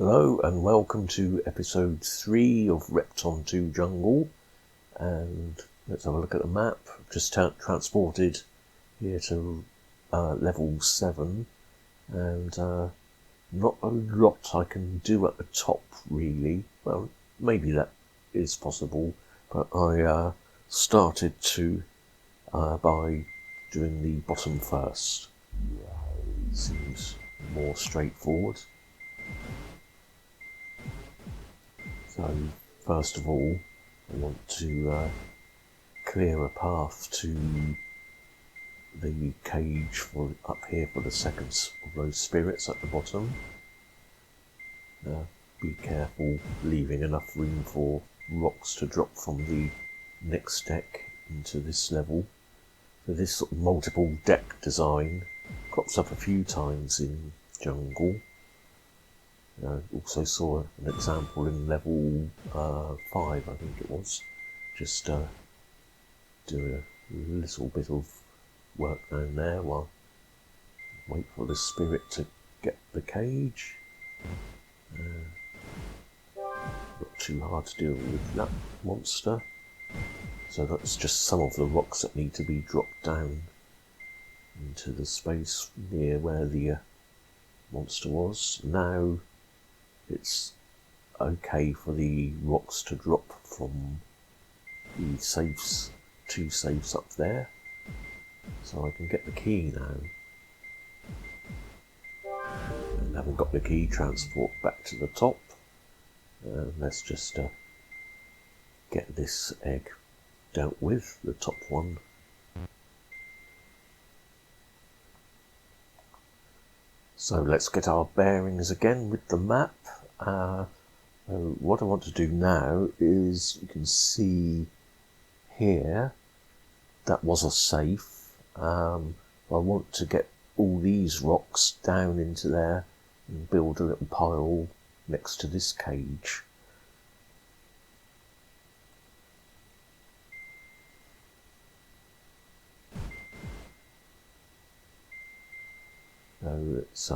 Hello and welcome to episode 3 of Repton 2 Jungle, and let's have a look at the map. I've just transported here to level 7, and not a lot I can do at the top really. Well, maybe that is possible, but I started to by doing the bottom first. Seems more straightforward. So first of all, I want to clear a path to the cage up here for the second of those spirits at the bottom. Be careful leaving enough room for rocks to drop from the next deck into this level. So this sort of multiple deck design crops up a few times in Jungle. Also saw an example in level 5, I think it was. Just do a little bit of work down there while wait for the spirit to get the cage. Not too hard to deal with that monster. So that's just some of the rocks that need to be dropped down into the space near where the monster was. Now it's okay for the rocks to drop from the safes, 2 safes up there, so I can get the key now. And having got the key, transport back to the top. Let's just get this egg dealt with, the top one. So let's get our bearings again with the map. What I want to do now is, you can see here, that was a safe. I want to get all these rocks down into there and build a little pile next to this cage. So it's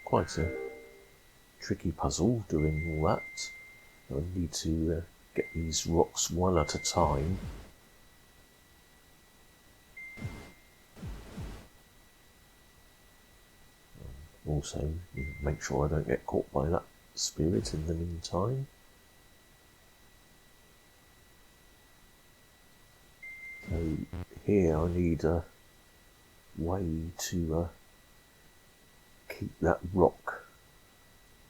quite a tricky puzzle doing all that. I need to get these rocks one at a time. Also, make sure I don't get caught by that spirit in the meantime. So here I need a way to keep that rock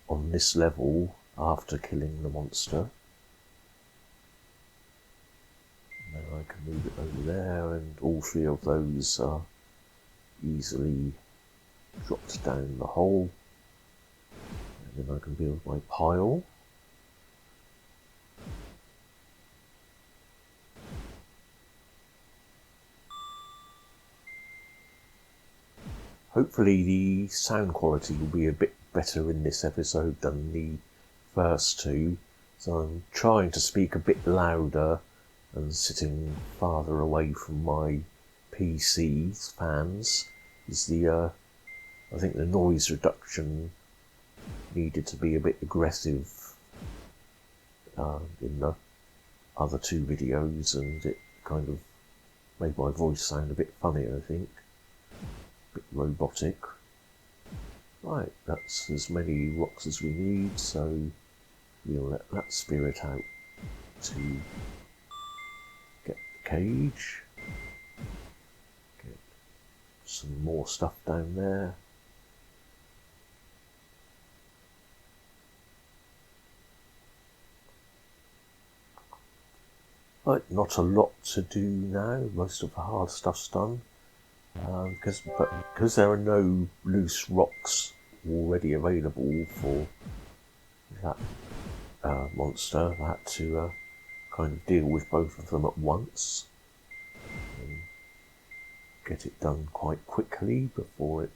on this level after killing the monster. And then I can move it over there, and all 3 of those are easily dropped down the hole. And then I can build my pile. Hopefully the sound quality will be a bit better in this episode than the first 2. So I'm trying to speak a bit louder and sitting farther away from my PC's fans. Is the I think the noise reduction needed to be a bit aggressive in the other 2 videos, and it kind of made my voice sound a bit funny, I think. A bit robotic. Right, that's as many rocks as we need, so we'll let that spirit out to get the cage. Get some more stuff down there. Right, not a lot to do now. Most of the hard stuff's done. Because there are no loose rocks already available for that monster, I had to kind of deal with both of them at once and get it done quite quickly before it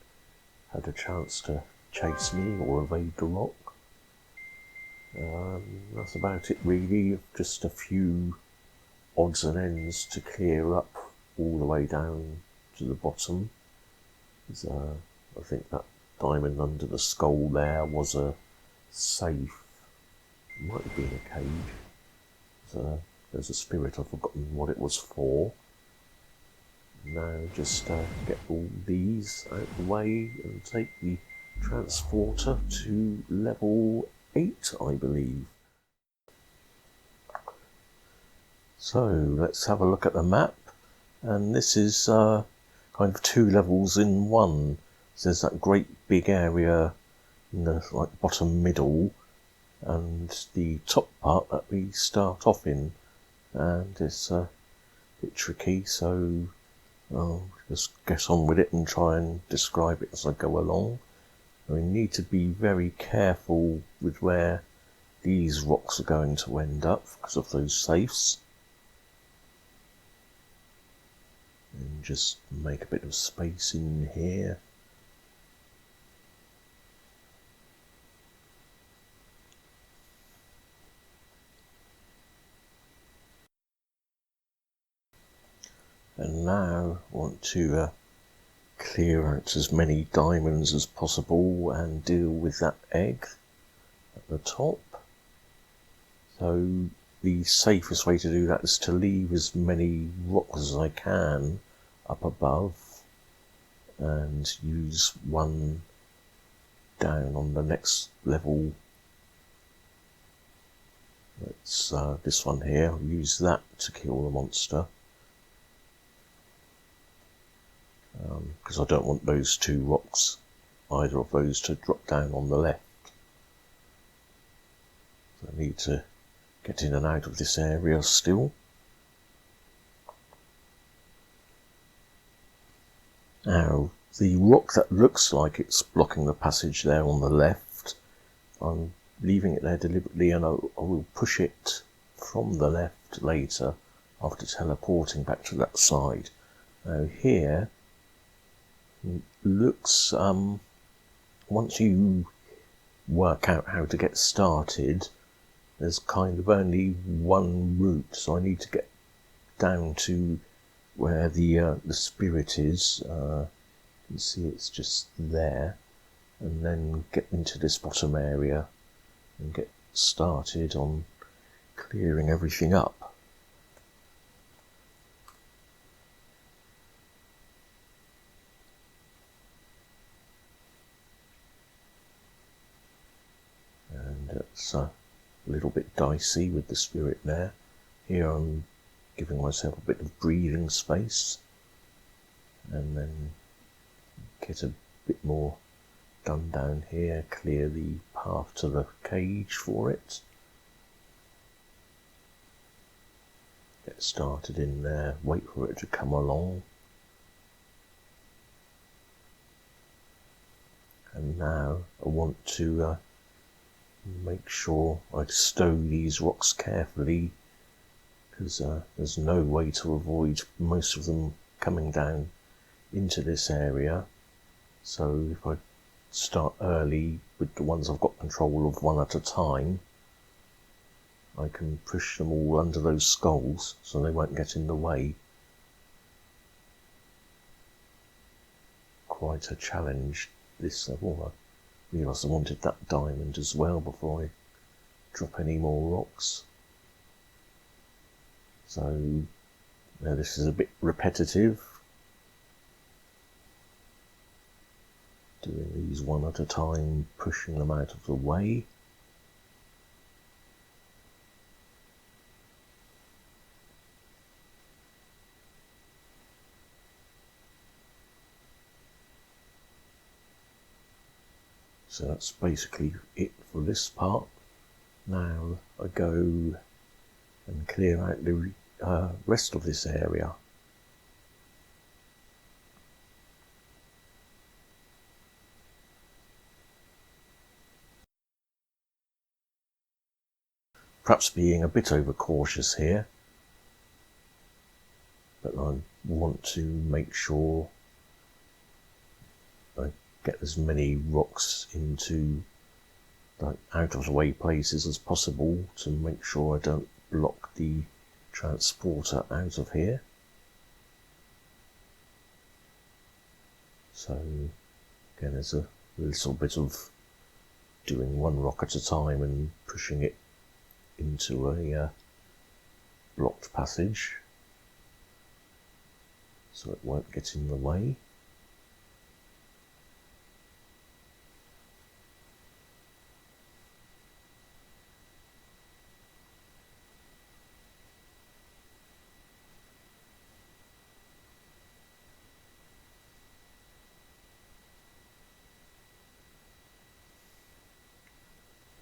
had a chance to chase me or evade the rock. That's about it really. Just a few odds and ends to clear up all the way down to the bottom. I think that diamond under the skull there was a safe. It might have been a cage. So there's a spirit, I've forgotten what it was for. Now just get all these out of the way and take the transporter to level 8, I believe. So let's have a look at the map, and this is kind of 2 levels in one. So there's that great big area in the bottom middle, and the top part that we start off in, and it's a bit tricky, so I'll just get on with it and try and describe it as I go along. We need to be very careful with where these rocks are going to end up because of those safes. And just make a bit of space in here. And now I want to clear out as many diamonds as possible and deal with that egg at the top. So the safest way to do that is to leave as many rocks as I can up above and use one down on the next level. Let's this one here, I'll use that to kill the monster. Because I don't want those 2 rocks, either of those, to drop down on the left. So I need to get in and out of this area still. Now, the rock that looks like it's blocking the passage there on the left, I'm leaving it there deliberately, and I will push it from the left later after teleporting back to that side. Now here, it looks, once you work out how to get started, there's kind of only one route, so I need to get down to where the spirit is. You can see it's just there, and then get into this bottom area and get started on clearing everything up. And it's a little bit dicey with the spirit there. Here I'm giving myself a bit of breathing space, and then get a bit more done down here, clear the path to the cage for it. Get started in there, wait for it to come along. And now I want to make sure I stow these rocks carefully, because there's no way to avoid most of them coming down into this area. So if I start early with the ones I've got control of one at a time, I can push them all under those skulls so they won't get in the way. Quite a challenge this level. I realised I wanted that diamond as well before I drop any more rocks. So now this is a bit repetitive, doing these one at a time, pushing them out of the way. So that's basically it for this part. Now I go and clear out the rest of this area. Perhaps being a bit overcautious here, but I want to make sure I get as many rocks into out of the way places as possible to make sure I don't block the transporter out of here. So again, there's a a little bit of doing one rock at a time and pushing it into a blocked passage so it won't get in the way.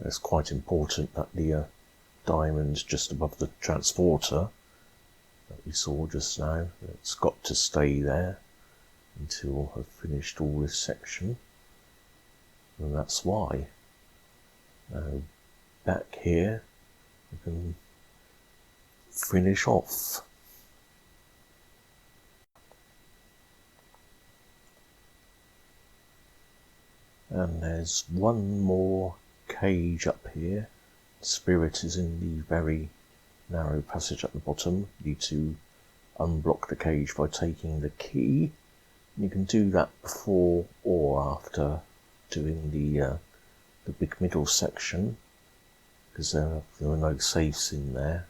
It's quite important that the diamond just above the transporter that we saw just now, it's got to stay there until I've finished all this section, and that's why. Now back here we can finish off. And there's one more cage up here. Spirit is in the very narrow passage at the bottom. You need to unblock the cage by taking the key. You can do that before or after doing the big middle section, because there are no safes in there.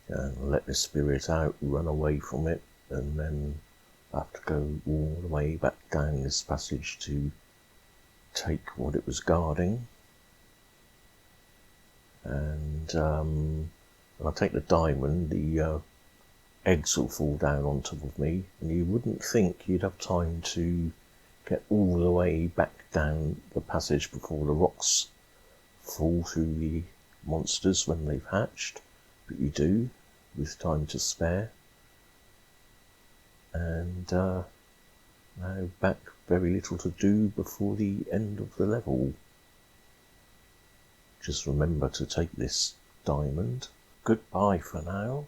And let the spirit out, run away from it, and then I have to go all the way back down this passage to take what it was guarding. And when I take the diamond, the eggs will fall down on top of me, and you wouldn't think you'd have time to get all the way back down the passage before the rocks fall through the monsters when they've hatched, but you do, with time to spare. And now back, very little to do before the end of the level. Just remember to take this diamond. Goodbye for now.